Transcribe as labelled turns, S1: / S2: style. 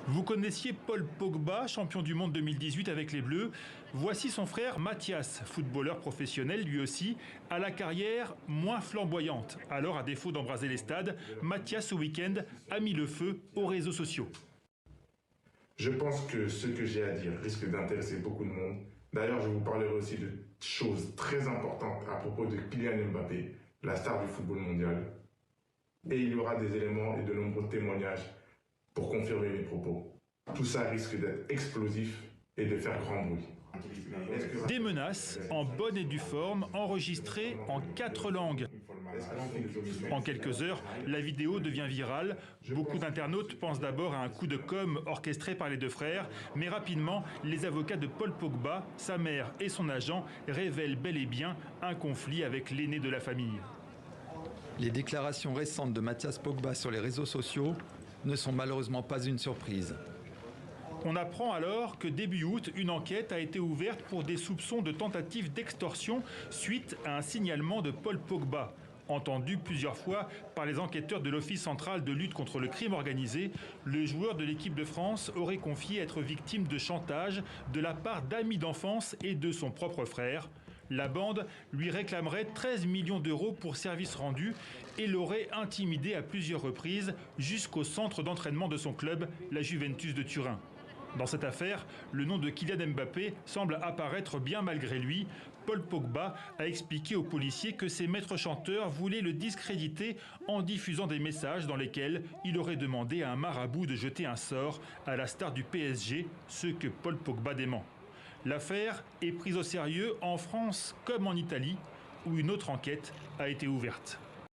S1: Vous connaissiez Paul Pogba, champion du monde 2018 avec les Bleus. Voici son frère Mathias, footballeur professionnel lui aussi, à la carrière moins flamboyante. Alors, à défaut d'embraser les stades, Mathias, ce week-end, a mis le feu aux réseaux sociaux.
S2: Je pense que ce que j'ai à dire risque d'intéresser beaucoup de monde. D'ailleurs, je vous parlerai aussi de choses très importantes à propos de Kylian Mbappé, la star du football mondial. Et il y aura des éléments et de nombreux témoignages pour confirmer mes propos. Tout ça risque d'être explosif et de faire grand bruit.
S1: Des menaces en bonne et due forme, enregistrées en 4 langues. En quelques heures, la vidéo devient virale. Beaucoup d'internautes pensent d'abord à un coup de com' orchestré par les deux frères, mais rapidement, les avocats de Paul Pogba, sa mère et son agent révèlent bel et bien un conflit avec l'aîné de la famille.
S3: Les déclarations récentes de Mathias Pogba sur les réseaux sociaux ne sont malheureusement pas une surprise.
S1: On apprend alors que début août, une enquête a été ouverte pour des soupçons de tentative d'extorsion suite à un signalement de Paul Pogba. Entendu plusieurs fois par les enquêteurs de l'Office central de lutte contre le crime organisé, le joueur de l'équipe de France aurait confié être victime de chantage de la part d'amis d'enfance et de son propre frère. La bande lui réclamerait 13 millions d'euros pour services rendus et l'aurait intimidé à plusieurs reprises jusqu'au centre d'entraînement de son club, la Juventus de Turin. Dans cette affaire, le nom de Kylian Mbappé semble apparaître bien malgré lui. Paul Pogba a expliqué aux policiers que ses maîtres chanteurs voulaient le discréditer en diffusant des messages dans lesquels il aurait demandé à un marabout de jeter un sort à la star du PSG, ce que Paul Pogba dément. L'affaire est prise au sérieux en France comme en Italie, où une autre enquête a été ouverte.